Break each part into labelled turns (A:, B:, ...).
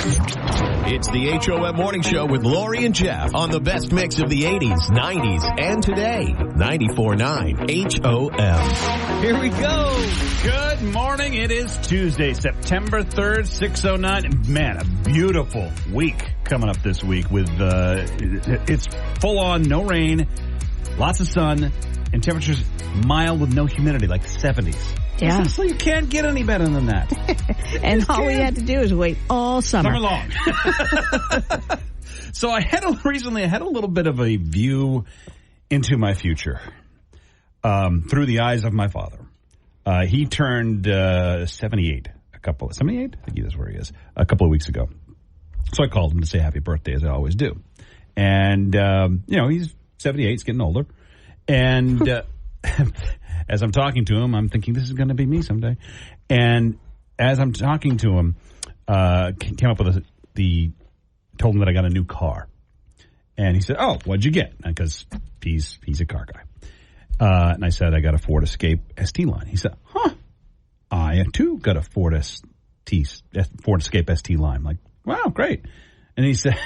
A: It's the HOM Morning Show with Lori and Jeff on the best mix of the 80s, 90s, and today. 94.9 HOM.
B: Here we go. Good morning. It is Tuesday, September 3rd, 6:09. Man, a beautiful week coming up this week with, it's full on, no rain, lots of sun, and temperatures mild with no humidity, like 70s.
C: Yeah.
B: So you can't get any better than that.
C: And all we had to do is wait all summer
B: long. So recently I had a little bit of a view into my future through the eyes of my father. He turned 78. 78? I think that's where he is. A couple of weeks ago. So I called him to say happy birthday, as I always do. And, he's 78. He's getting older. And as I'm talking to him, I'm thinking this is going to be me someday. And as I'm talking to him, came up with told him that I got a new car. And he said, "Oh, what'd you get?" Because he's a car guy. And I said, "I got a Ford Escape ST line." He said, "Huh, I too got a Ford Escape ST line." I'm like, "Wow, great." And he said,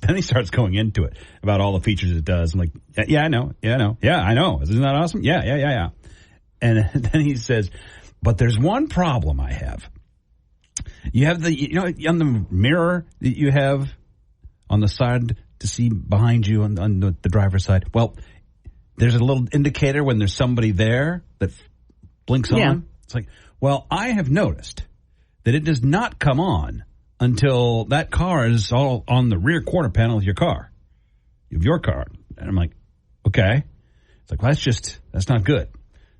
B: then he starts going into it about all the features it does. I'm like, "Yeah, I know. Yeah, I know. Yeah, I know. Isn't that awesome? Yeah. And then he says, "But there's one problem I have. You have on the mirror that you have on the side to see behind you on the driver's side. Well, there's a little indicator when there's somebody there that blinks on."
C: Yeah.
B: It's like, well, I have noticed that it does not come on until that car is all on the rear quarter panel of your car. Of your car." And I'm like, okay. It's like, well, that's not good.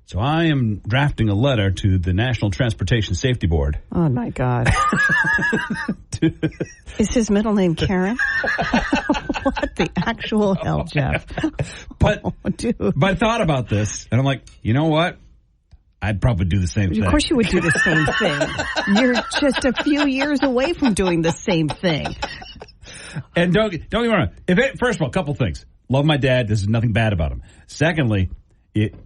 B: So I am drafting a letter to the National Transportation Safety Board.
C: Oh, my God. Is his middle name Karen? What the actual hell, Jeff?
B: But,
C: dude.
B: But I thought about this, and I'm like, you know what? I'd probably do the same thing.
C: Of course you would do the same thing. You're just a few years away from doing the same thing.
B: And don't get me wrong. First of all, a couple things. Love my dad. There's nothing bad about him. Secondly,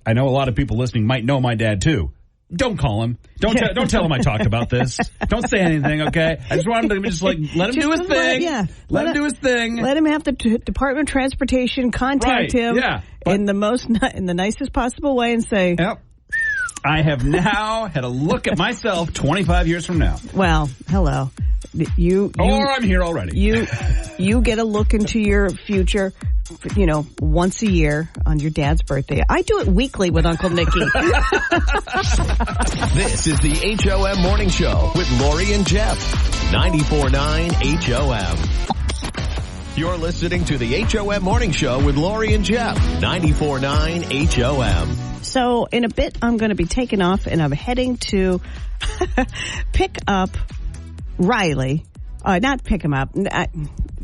B: I know a lot of people listening might know my dad, too. Don't call him. Don't tell him I talked about this. Don't say anything, okay? I just want him to just let him do his thing. Let him do his thing.
C: Let him have the Department of Transportation contact him in the nicest possible way and say,
B: "Yep. I have now had a look at myself 25 years from now."
C: Well, hello.
B: Or I'm here already.
C: You get a look into your future, once a year on your dad's birthday. I do it weekly with Uncle Nicky.
A: This is the HOM Morning Show with Lori and Jeff. 94.9 HOM. You're listening to the HOM Morning Show with Lori and Jeff. 94.9 HOM.
C: So in a bit, I'm going to be taking off, and I'm heading to pick up Riley. Not pick him up.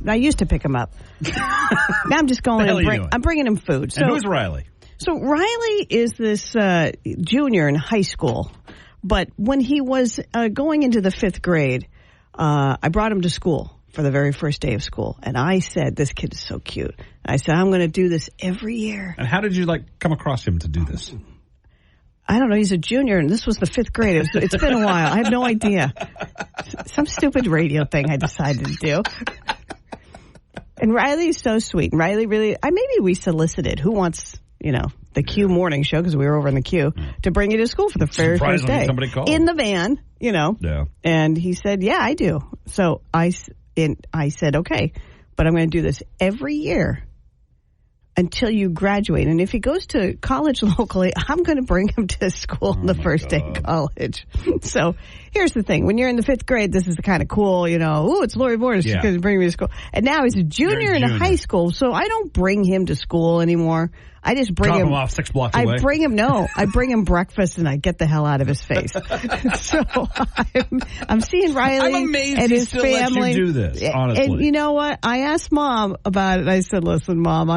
C: I used to pick him up. Now I'm just going I'm bringing him food. So,
B: and who's Riley?
C: So Riley is this junior in high school. But when he was going into the 5th grade, I brought him to school for the very first day of school. And I said, this kid is so cute. I said, I'm going to do this every year.
B: And how did you come across him to do this?
C: I don't know. He's a junior, and this was the 5th grade. It's been a while. I have no idea. Some stupid radio thing I decided to do. And Riley's so sweet. And Riley really, maybe we solicited who wants, the Q morning show, because we were over in the Q, to bring you to school for the very first day.
B: Somebody called.
C: In the van,
B: Yeah.
C: And he said, yeah, I do. So I said, okay, but I'm going to do this every year until you graduate. And if he goes to college locally, I'm going to bring him to school on the first day of college. So here's the thing. When you're in the 5th grade, this is kind of cool, it's Lori Borders. She's going to bring me to school. And now he's a junior in high school, so I don't bring him to school anymore. I just bring
B: him off 6 blocks away.
C: I bring him breakfast and I get the hell out of his face. So I'm seeing Riley
B: I'm amazed
C: and his
B: still
C: family.
B: Let you do this, honestly.
C: And you know what? I asked Mom about it. I said, listen, Mom,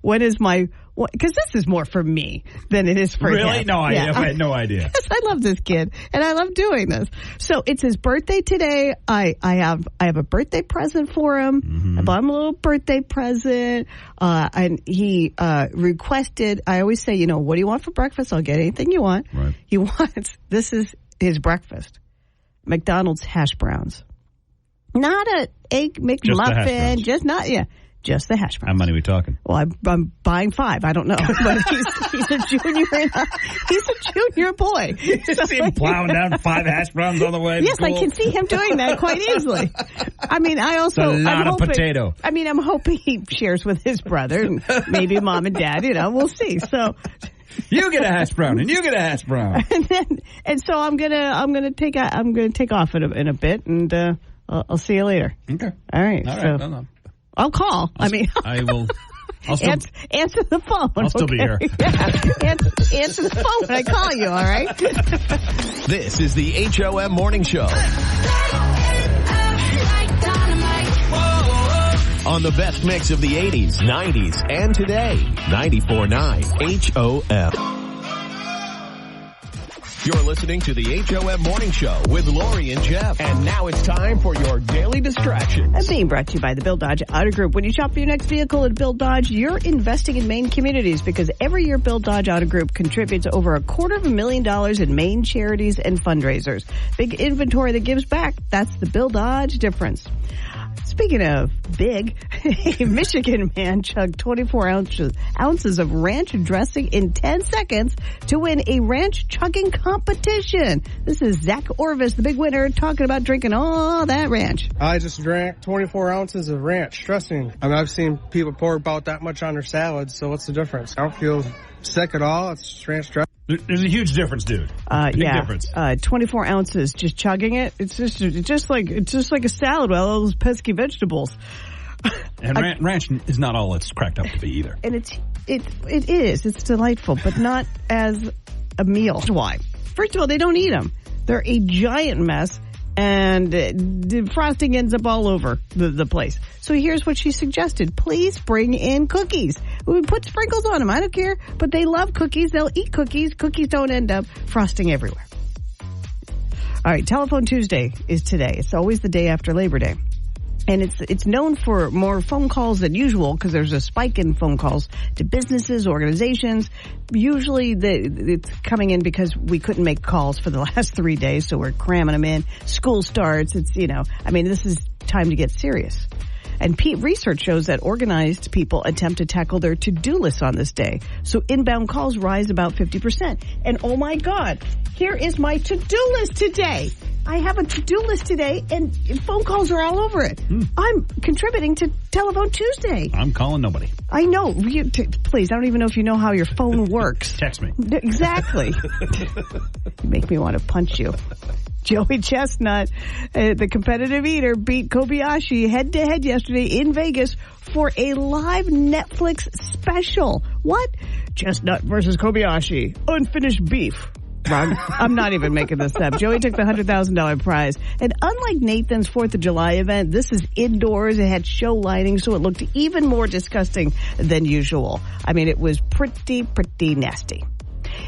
C: when is my... Because this is more for me than it is for him.
B: Really? No, I had no idea.
C: Yes, I love this kid, and I love doing this. So it's his birthday today. I have a birthday present for him. Mm-hmm. I bought him a little birthday present, and he requested. I always say, what do you want for breakfast? I'll get anything you want.
B: Right.
C: He wants. This is his breakfast: McDonald's hash browns. Not an egg McMuffin, just the hash browns.
B: How many are we talking?
C: Well, I'm buying 5. I don't know, but he's a junior. He's a junior boy.
B: You see him plowing down 5 hash browns on the way.
C: Yes, I can see him doing that quite easily. I mean, I'm hoping,
B: potato.
C: I mean, I'm hoping he shares with his brother and maybe mom and dad. We'll see. So.
B: You get a hash brown, and you get a hash brown,
C: and so I'm gonna take off in a bit, and I'll see you later.
B: Okay.
C: All right.
B: No.
C: I'll call.
B: I will. I'll still
C: answer the phone.
B: I'll still be here.
C: Yeah. Answer the phone when I call you. All right.
A: This is the HOM Morning Show. On the best mix of the 80s, 90s, and today. 94.9 HOM. You're listening to the HOM Morning Show with Lori and Jeff. And now it's time for your daily distractions.
C: And being brought to you by the Bill Dodge Auto Group. When you shop for your next vehicle at Bill Dodge, you're investing in Maine communities because every year Bill Dodge Auto Group contributes over $250,000 in Maine charities and fundraisers. Big inventory that gives back. That's the Bill Dodge difference. Speaking of big, a Michigan man chugged 24 ounces of ranch dressing in 10 seconds to win a ranch chugging competition. This is Zach Orvis, the big winner, talking about drinking all that ranch.
D: I just drank 24 ounces of ranch dressing. I mean, I've seen people pour about that much on their salads, so what's the difference? I don't feel sick at all. It's just ranch dressing.
B: There's a huge difference, dude. Big difference.
C: 24 ounces, just chugging it. It's just like a salad with all those pesky vegetables.
B: And ranch is not all it's cracked up to be either.
C: And it is. It's delightful, but not as a meal. Why? First of all, they don't eat them. They're a giant mess, and the frosting ends up all over the place. So here's what she suggested. Please bring in cookies. We put sprinkles on them. I don't care. But they love cookies. They'll eat cookies. Cookies don't end up frosting everywhere. All right, Telephone Tuesday is today. It's always the day after Labor Day. And it's known for more phone calls than usual because there's a spike in phone calls to businesses, organizations. Usually it's coming in because we couldn't make calls for the last 3 days, so we're cramming them in. School starts. This is time to get serious. And research shows that organized people attempt to tackle their to-do lists on this day. So inbound calls rise about 50%. And oh my God, here is my to-do list today. I have a to-do list today, and phone calls are all over it. I'm contributing to Telephone Tuesday.
B: I'm calling nobody.
C: I know. Please, I don't even know if you know how your phone works.
B: Text me.
C: Exactly. You make me want to punch you. Joey Chestnut, the competitive eater, beat Kobayashi head-to-head yesterday in Vegas for a live Netflix special. What? Chestnut versus Kobayashi. Unfinished beef. I'm not even making this up. Joey took the $100,000 prize. And unlike Nathan's 4th of July event, this is indoors. It had show lighting, so it looked even more disgusting than usual. I mean, it was pretty nasty.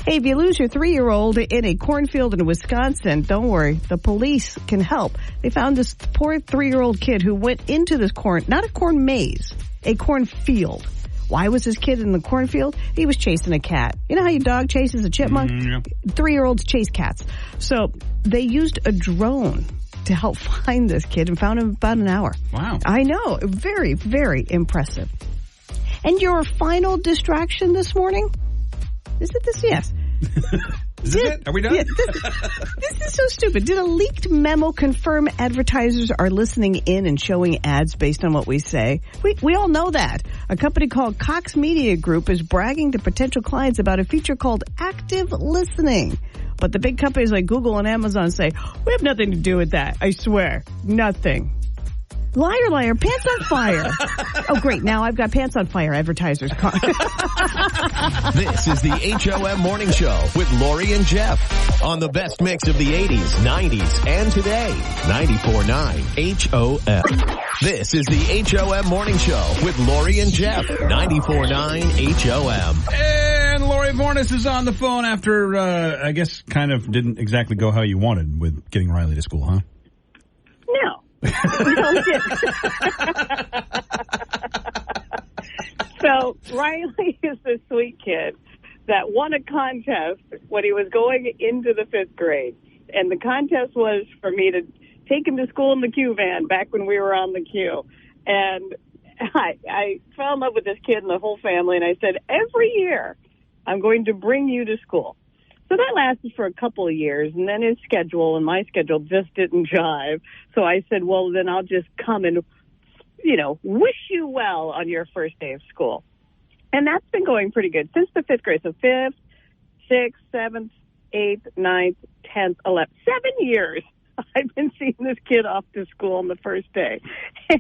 C: Hey, if you lose your 3-year-old in a cornfield in Wisconsin, don't worry. The police can help. They found this poor 3-year-old kid who went into this not a corn maze, a cornfield. Why was this kid in the cornfield? He was chasing a cat. You know how your dog chases a chipmunk?
B: Yeah.
C: 3-year-olds chase cats. So they used a drone to help find this kid and found him in about an hour.
B: Wow.
C: I know. Very, very impressive. And your final distraction this morning? Is it this? Yes.
B: Is this it? Are we done?
C: Yeah, this is so stupid. Did a leaked memo confirm advertisers are listening in and showing ads based on what we say? We all know that. A company called Cox Media Group is bragging to potential clients about a feature called active listening. But the big companies like Google and Amazon say, we have nothing to do with that. I swear. Nothing. Liar, liar, pants on fire. Oh, great. Now I've got pants on fire advertisers.
A: This is the HOM Morning Show with Lori and Jeff on the best mix of the 80s, 90s, and today. 94.9 HOM. This is the HOM Morning Show with Lori and Jeff. 94.9 HOM.
B: And Lori Vornis is on the phone after, I guess, kind of didn't exactly go how you wanted with getting Riley to school, huh?
C: No. No, we didn't.
E: So Riley is the sweet kid that won a contest when he was going into the 5th grade. And the contest was for me to take him to school in the Q van back when we were on the Q. And I fell in love with this kid and the whole family, and I said, every year I'm going to bring you to school. So that lasted for a couple of years, and then his schedule and my schedule just didn't jive. So I said, well, then I'll just come and, wish you well on your first day of school. And that's been going pretty good since the 5th grade. So 5th, 6th, 7th, 8th, 9th, 10th, 11th. 7 years I've been seeing this kid off to school on the first day.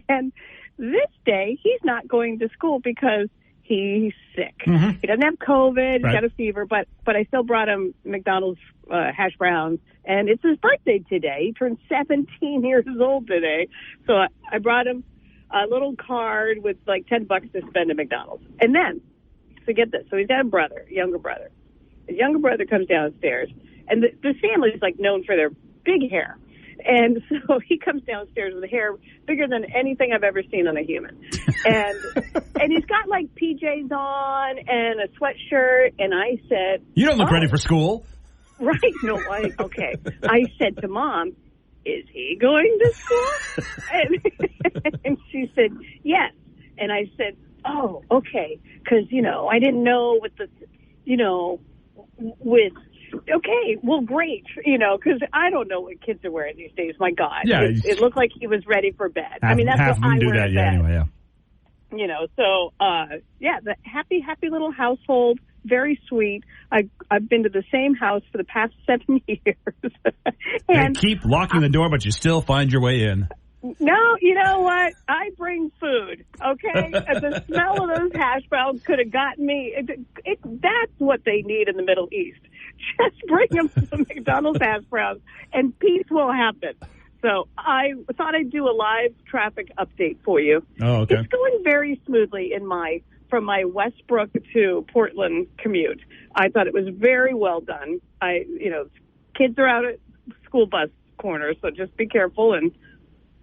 E: And this day, he's not going to school because he's sick. Mm-hmm. He doesn't have COVID. He's got a fever, but I still brought him McDonald's hash browns, and it's his birthday today. He turned 17 years old today. So I brought him a little card with like $10 to spend at McDonald's. And then, so get this. So he's got a younger brother. His younger brother comes downstairs, and the family is like known for their big hair. And so he comes downstairs with hair bigger than anything I've ever seen on a human. And he's got like PJs on and a sweatshirt. And I said,
B: you don't look ready for school.
E: Right. No, okay. I said to Mom, is he going to school? And she said, yes. And I said, oh, okay. Because, I didn't know okay, well, great, because I don't know what kids are wearing these days. My God.
B: Yeah,
E: it looked like he was ready for bed.
B: That's
E: what I wear
B: that,
E: to bed.
B: Anyway,
E: So, the happy little household, very sweet. I've been to the same house for the past 7 years.
B: And keep locking the door, but you still find your way in.
E: No, you know what? I bring food, okay? The smell of those hash browns could have gotten me. That's what they need in the Middle East. Just bring them some McDonald's hash browns, and peace will happen. So I thought I'd do a live traffic update for you.
B: Oh, okay.
E: It's going very smoothly from my Westbrook to Portland commute. I thought it was very well done. Kids are out at school bus corners, so just be careful and.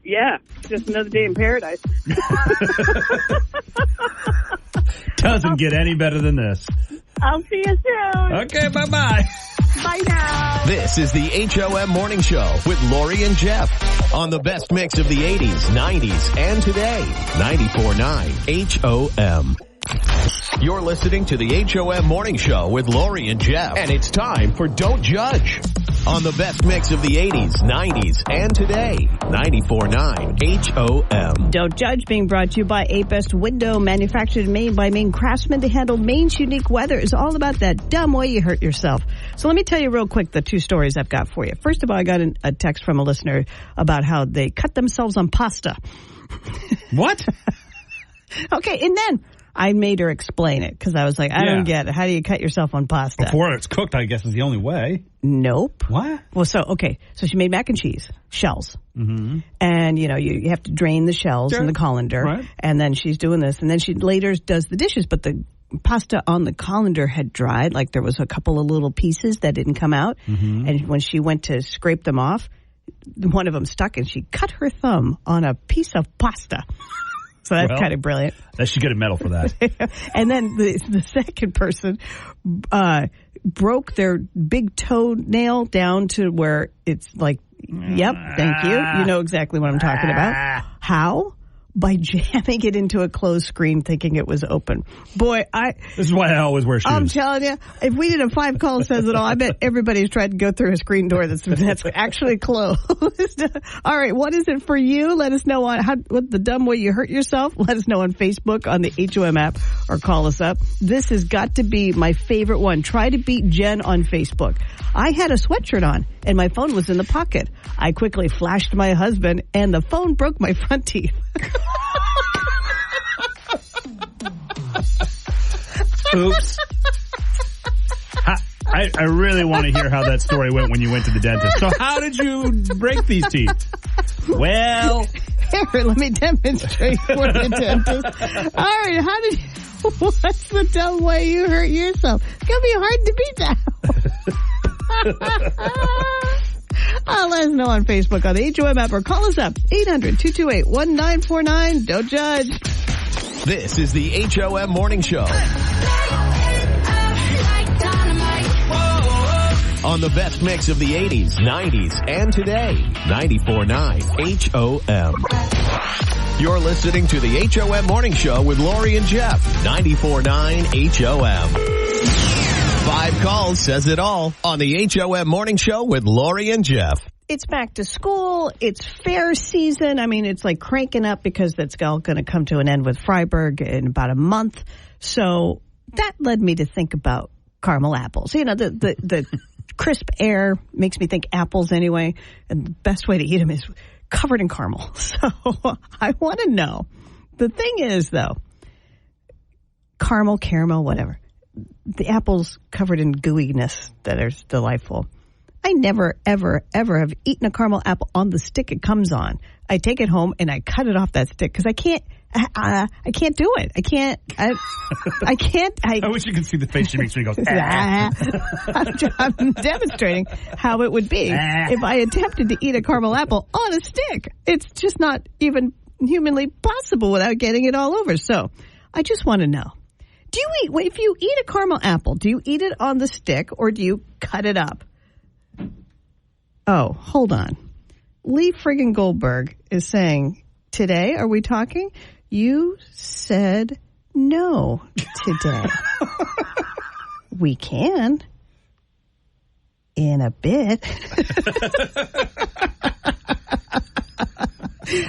E: Yeah, just another day in paradise.
A: Doesn't get any better than this.
E: I'll see you soon.
A: Okay, bye-bye.
E: Bye now.
A: This is the HOM Morning Show with Lori and Jeff on the best mix of the 80s, 90s, and today. 94.9 HOM. You're listening to the HOM Morning Show with Lori and Jeff, and it's time for Don't Judge on the best mix of the 80s, 90s, and today. 94.9 HOM.
C: Don't Judge being brought to you by A Best Window, manufactured in Maine by Maine craftsmen to handle Maine's unique weather. Is all about that dumb way you hurt yourself. So let me tell you real quick the two stories I've got for you. First of all, I got a text from a listener about how they cut themselves on pasta.
B: What?
C: Okay, and then I made her explain it because I was like, I don't get it. How do you cut yourself on pasta?
B: Before it's cooked, I guess, is the only way.
C: Nope.
B: What?
C: Well, so she made mac and cheese, shells. Mm-hmm. And, you have to drain the shells in the colander.
B: Right.
C: And then she's doing this. And then she later does the dishes. But the pasta on the colander had dried. Like there was a couple of little pieces that didn't come out. Mm-hmm. And when she went to scrape them off, one of them stuck and she cut her thumb on a piece of pasta. So that's kind of brilliant.
B: They should get a medal for that.
C: And then the second person broke their big toenail down to where it's like, yep, thank you. You know exactly what I'm talking about. How? By jamming it into a closed screen thinking it was open. Boy,
B: this is why I always wear shoes.
C: I'm telling you, if we did a 5-call says it all, I bet everybody's tried to go through a screen door that's actually closed. All right, what is it for you? Let us know on what the dumb way you hurt yourself. Let us know on Facebook, on the HOM app, or call us up. This has got to be my favorite one. Try to beat Jen on Facebook. I had a sweatshirt on and my phone was in the pocket. I quickly flashed my husband and the phone broke my front teeth.
B: Oops. I really want to hear how that story went when you went to the dentist. So how did you break these teeth? Well,
C: here, let me demonstrate for the dentist. All right, what's the dumb way you hurt yourself? It's going to be hard to beat that. Let us know on Facebook, on the HOM app, or call us up, 800-228-1949. Don't judge.
A: This is the HOM Morning Show. on the best mix of the 80s, 90s, and today. 94.9 HOM. You're listening to the HOM Morning Show with Lori and Jeff. 94.9 HOM. 5 calls says it all on the HOM Morning Show with Lori and Jeff.
C: It's back to school. It's fair season. I mean, it's like cranking up because that's all going to come to an end with Freiburg in about a month. So that led me to think about caramel apples. You know, the crisp air makes me think apples anyway. And the best way to eat them is covered in caramel. So I want to know. The thing is, though, caramel, whatever. The apples covered in gooiness that are delightful. I never, ever, ever have eaten a caramel apple on the stick it comes on. I take it home and I cut it off that stick because I can't do it. I can't.
B: I wish you could see the face she makes when he goes,
C: I'm demonstrating how it would be if I attempted to eat a caramel apple on a stick. It's just not even humanly possible without getting it all over. So I just want to know. If you eat a caramel apple, do you eat it on the stick or do you cut it up? Oh, hold on. Lee friggin' Goldberg is saying, today, are we talking? You said no today. We can. In a bit.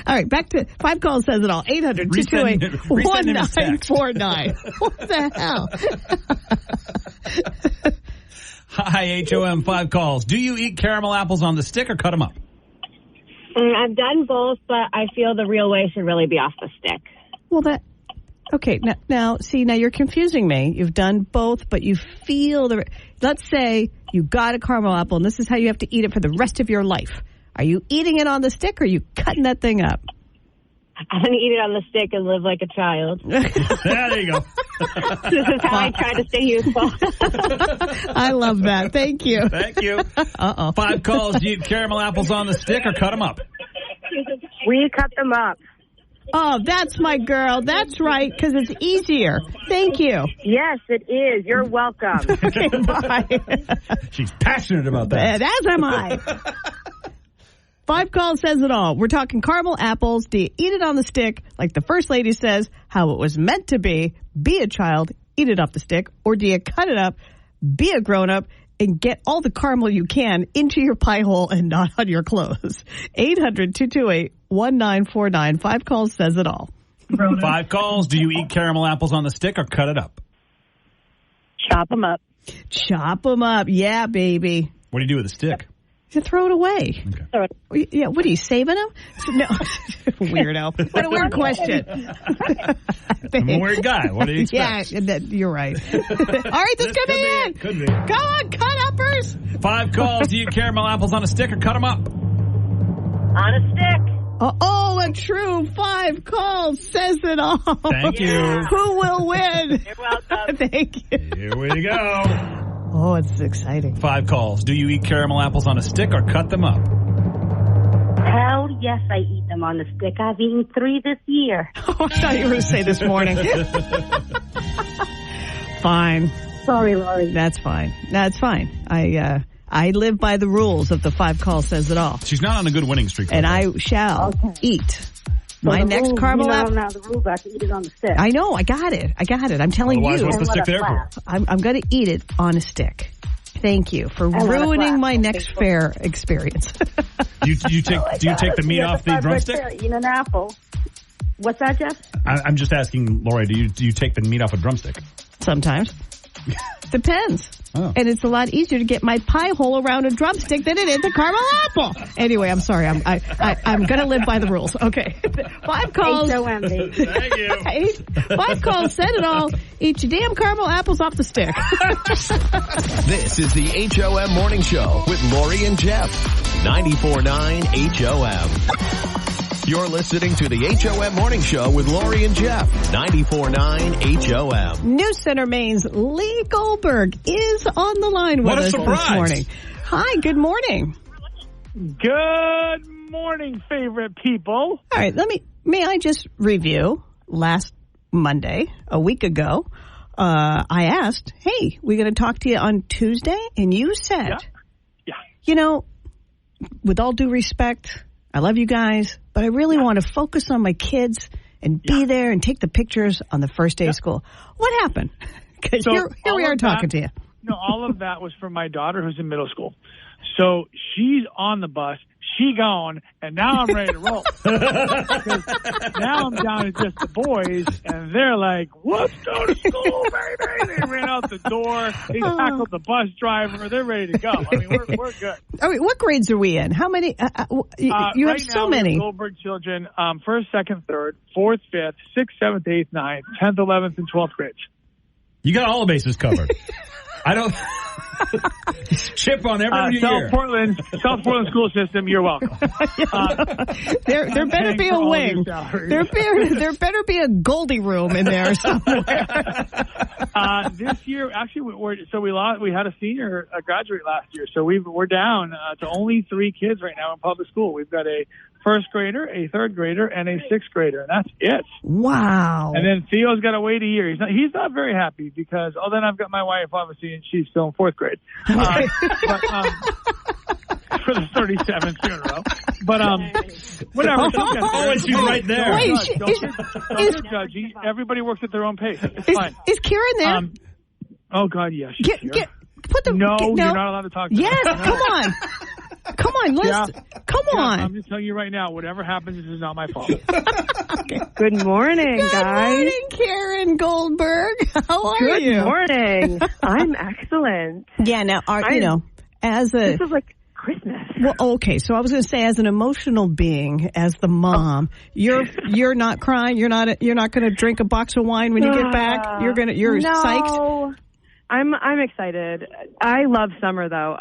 C: All right, back to 5 calls says it all. 800-228-1949. What the hell?
B: Hi, HOM, 5 calls. Do you eat caramel apples on the stick or cut them up?
F: I've done both, but I feel the real way should really be off the stick.
C: Well, okay. Now, you're confusing me. You've done both, but you feel let's say you got a caramel apple, and this is how you have to eat it for the rest of your life. Are you eating it on the stick, or are you cutting that thing up?
F: I'm going to eat it on the stick and live like a child.
B: There you go.
F: This is how I try to stay youthful.
C: I love that. Thank you.
B: Thank you. 5 calls. Do you eat caramel apples on the stick or cut them up?
F: We cut them up.
C: Oh, that's my girl. That's right, because it's easier. Thank you.
F: Yes, it is. You're welcome.
C: Okay, bye.
B: She's passionate about that.
C: As am I. 5 calls says it all. We're talking caramel apples. Do you eat it on the stick, like the First Lady says, how it was meant to be a child, eat it off the stick, or do you cut it up, be a grown-up, and get all the caramel you can into your pie hole and not on your clothes? 800-228-1949. 5 calls says it all.
B: 5 calls. Do you eat caramel apples on the stick or cut it up?
F: Chop them up.
C: Chop them up. Yeah, baby.
B: What do you do with the stick?
C: You throw it away.
B: Okay.
C: Yeah, what are you, saving them? No. Weirdo. What a weird question.
B: I'm a weird guy. What do you expect?
C: Yeah, you're right. All right, this could be it.
B: Could be.
C: Come on, cut-uppers.
B: 5 calls. Do you eat caramel apples on a stick or cut them up?
F: On a stick.
C: Oh, a true 5 calls says it all.
B: Thank you.
C: Who will win?
F: You're welcome.
C: Thank you.
B: Here we go.
C: Oh, it's exciting.
B: 5 calls. Do you eat caramel apples on a stick or cut them up?
G: Hell yes, I eat them on the stick. I've eaten 3 this year.
C: Oh, I thought you were going to say this morning. Fine.
G: Sorry, Lori.
C: That's fine. That's fine. I live by the rules of the 5 calls says it all.
B: She's not on a good winning streak.
C: And I shall eat my next caramel apple.
G: Now the rules are to eat it on the stick.
C: I know. I got it. I'm telling
B: Otherwise,
C: you.
B: what's the stick there for?
C: I'm going to eat it on a stick. Thank you for ruining my next fair experience.
B: Do you take the meat off the drumstick?
G: Eat an apple. What's that, Jeff?
B: I'm just asking, Lori, do you take the meat off a drumstick?
C: Sometimes. Depends.
B: Oh.
C: And it's a lot easier to get my pie hole around a drumstick than it is a caramel apple. Anyway, I'm sorry. I'm going to live by the rules. Okay. 5 calls.
G: HOM, baby.
B: Thank you.
C: 5 calls said it all. Eat your damn caramel apples off the stick.
A: This is the HOM Morning Show with Lori and Jeff. 94.9 HOM. You're listening to the HOM Morning Show with Lori and Jeff. 94.9 HOM.
C: News Center Maine's Lee Goldberg is on the line with us this morning. Hi, good morning.
H: Good morning, favorite people.
C: All right, may I just review last Monday, a week ago, I asked, hey, we're going to talk to you on Tuesday, and you said you know, with all due respect, I love you guys, but I really want to focus on my kids and be there and take the pictures on the first day of school. What happened? Because here we are talking to you.
H: No, all of that was for my daughter who's in middle school. So she's on the bus, she gone, and now I'm ready to roll. Now I'm down to just the boys, and they're like, let's go to school, baby. They ran out the door. They tackled the bus driver. They're ready to go. I mean, we're good.
C: All right, what grades are we in? How many? You
H: right
C: have so
H: now,
C: many.
H: We have Goldberg children, 1st, 2nd, 3rd, 4th, 5th, 6th, 7th, 8th, 9th, 10th, 11th, and 12th grades.
B: You got all the bases covered. I don't chip on every year.
H: South Portland school system. You're welcome.
C: There better be a wing. There better be a Goldie room in there somewhere.
H: This year, actually, we had a senior graduate last year, so we're down to only 3 kids right now in public school. We've got a 1st grader, a 3rd grader, and a 6th grader, and that's it.
C: Wow.
H: And then Theo's got to wait a year. He's not very happy because, then I've got my wife, obviously, and she's still in 4th grade. But, for the 37th year in a row. But, whatever.
B: And she's right there.
C: Wait,
H: don't get judgy. Everybody works at their own pace. It's fine.
C: Is Karen there?
H: Oh, God, yes. She's here.
C: No,
H: you're not allowed to talk to her.
C: Yes, come on. Come on, come on.
H: I'm just telling you right now, whatever happens, this is not my fault.
F: Good morning, guys.
C: Good morning, Karen Goldberg. How are you?
F: Good morning. I'm excellent.
C: Yeah, now, this
F: is like Christmas.
C: Well, okay, so I was going to say, as an emotional being, as the mom, you're not crying. You're not going to drink a box of wine when you get back. You're psyched.
F: I'm excited. I love summer though.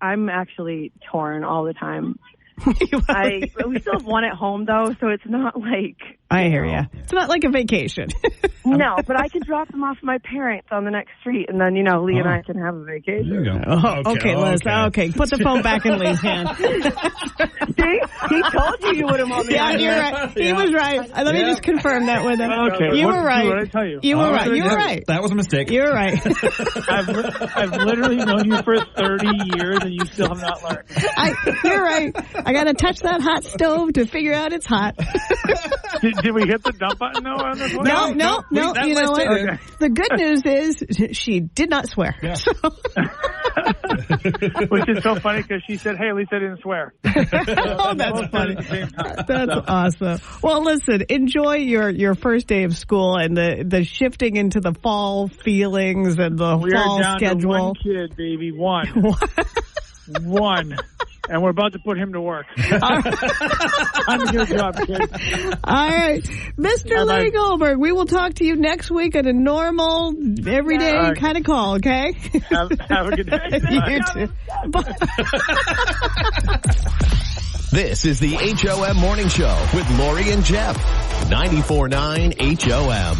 F: I'm actually torn all the time. We still have one at home though, so it's not like
C: I hear you. It's not like a vacation.
F: No, but I can drop them off my parents on the next street, and then Lee and I can have a vacation.
B: There you go.
C: Okay, Liz. Okay, put the phone back in Lee's hand.
F: See, he told you wouldn't want me.
C: Yeah, you're right. He was right. Let me just confirm that with him.
H: Okay,
C: you were right.
H: What did I tell you?
C: You were right. You were right.
B: That was a mistake.
C: You were right.
H: I've literally known you for 30 years, and you still have not learned.
C: You're right. I got to touch that hot stove to figure out it's hot.
H: Did we hit the dump button though on this one?
C: No. You know what? Okay. The good news is she did not swear. Yeah.
H: Which is so funny because she said, "Hey, at least I didn't swear."
C: Oh, that's funny. That's awesome. Well, listen, enjoy your first day of school and the shifting into the fall feelings and the fall schedule.
H: We are down to 1 kid, baby. One. And we're about to put him to work. On your job, kid.
C: All right. Mr. Larry Goldberg, we will talk to you next week at a normal, everyday kind of call, okay?
H: Have a good day.
C: You too.
A: This is the HOM Morning Show with Lori and Jeff. 94.9 HOM.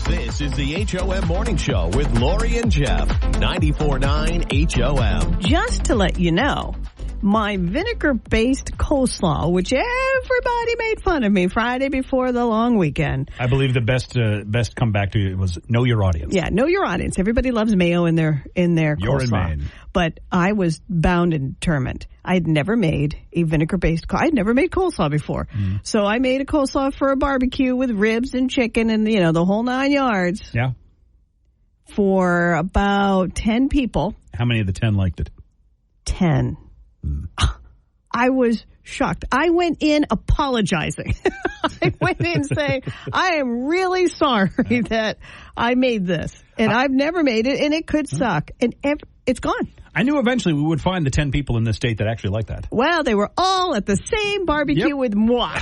A: This is the HOM Morning Show with Lori and Jeff. 94.9 HOM.
C: Just to let you know, my vinegar-based coleslaw, which everybody made fun of me Friday before the long weekend.
B: I believe the best comeback to it was know your audience.
C: Yeah, know your audience. Everybody loves mayo in their coleslaw.
B: You're in Maine.
C: But I was bound and determined. I had never made a vinegar-based I'd never made coleslaw before. So I made a coleslaw for a barbecue with ribs and chicken and, the whole 9 yards.
B: Yeah.
C: For about 10 people.
B: How many of the 10 liked it?
C: 10. I was shocked. I went in apologizing. I went in saying, I am really sorry that I made this. And I've never made it, and it could suck. And it's gone.
B: I knew eventually we would find the 10 people in this state that actually like that.
C: Well, they were all at the same barbecue with moi.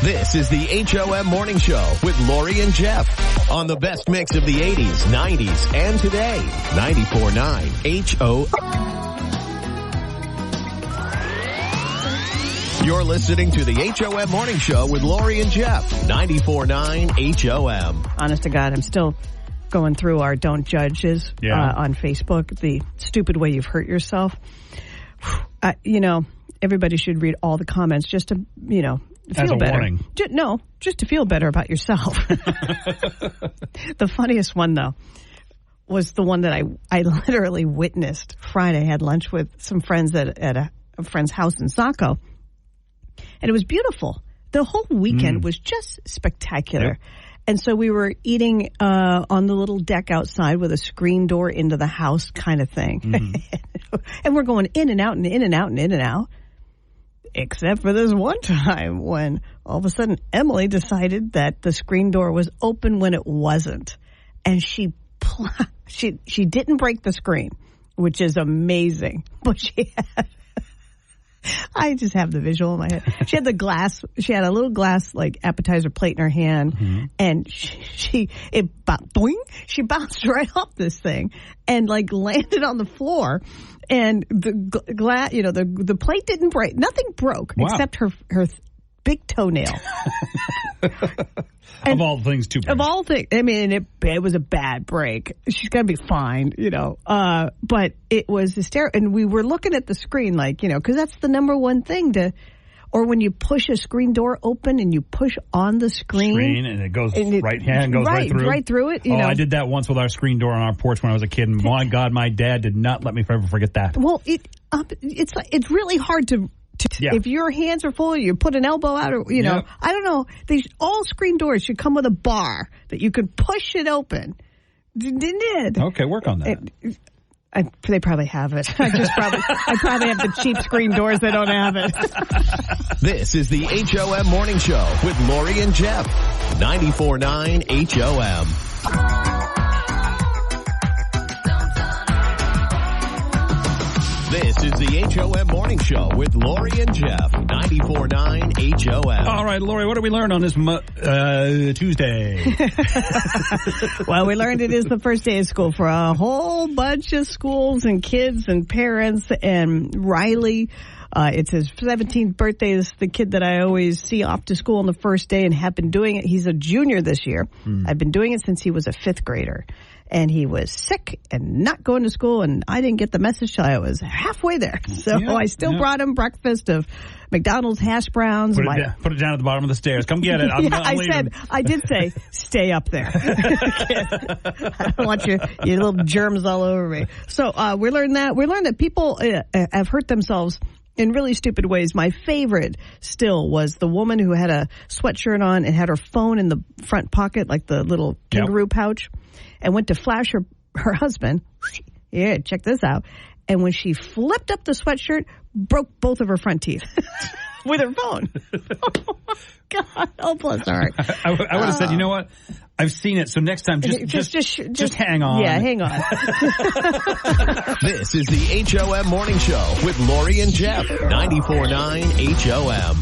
A: This is the HOM Morning Show with Lori and Jeff on the best mix of the 80s, 90s, and today. 94.9 HOM. You're listening to the HOM Morning Show with Lori and Jeff. 94.9 HOM.
C: Honest to God, I'm still going through our Don't Judges on Facebook, the stupid way you've hurt yourself. Everybody should read all the comments just to, feel
B: as a
C: better.
B: Warning.
C: Just to feel better about yourself. The funniest one, though, was the one that I literally witnessed Friday. I had lunch with some friends at a friend's house in Saco, and it was beautiful. The whole weekend was just spectacular.
B: Yep.
C: And so we were eating on the little deck outside with a screen door into the house kind of thing. And we're going in and out and in and out and in and out. Except for this one time when all of a sudden Emily decided that the screen door was open when it wasn't. And she didn't break the screen, which is amazing. But she had... I just have the visual in my head. She had a little glass like appetizer plate in her hand, and she bounced right off this thing and like landed on the floor, and the plate didn't break. Nothing broke except her big toenail.
B: Of all things to break.
C: Of all things. I mean, it was a bad break. She's going to be fine, but it was hysterical. And we were looking at the screen because that's the number one thing or when you push a screen door open and you push on the screen.
B: And it goes right through it. I did that once with our screen door on our porch when I was a kid. And my God, my dad did not let me ever forget that.
C: Well, it's really hard to... If your hands are full, you put an elbow out, or I don't know. All screen doors should come with a bar that you could push it open. Did
B: okay? Work on that.
C: They probably have it. I probably have the cheap screen doors that don't have it.
A: This is the HOM Morning Show with Lori and Jeff. 94.9 HOM. This is the HOM Morning Show with Lori and Jeff. 94.9 HOM.
B: All right, Lori, what did we learn on this Tuesday?
C: Well, we learned it is the first day of school for a whole bunch of schools and kids and parents. And Riley, it's his 17th birthday. This is the kid that I always see off to school on the first day and have been doing it. He's a junior this year. I've been doing it since he was a 5th grader. And he was sick and not going to school, and I didn't get the message till I was halfway there. So I still brought him breakfast of McDonald's hash browns.
B: Put it down at the bottom of the stairs. Come get it.
C: I did say, stay up there. I don't want your little germs all over me. So we learned that. We learned that people have hurt themselves in really stupid ways. My favorite still was the woman who had a sweatshirt on and had her phone in the front pocket, like the little kangaroo pouch, and went to flash her husband. Yeah, check this out. And when she flipped up the sweatshirt, broke both of her front teeth with her phone. Oh, my God. Oh, bless her heart.
B: I would have said, you know what? I've seen it, so next time just hang on.
C: Yeah, hang on.
A: This is the HOM Morning Show with Lori and Jeff. 94.9 HOM.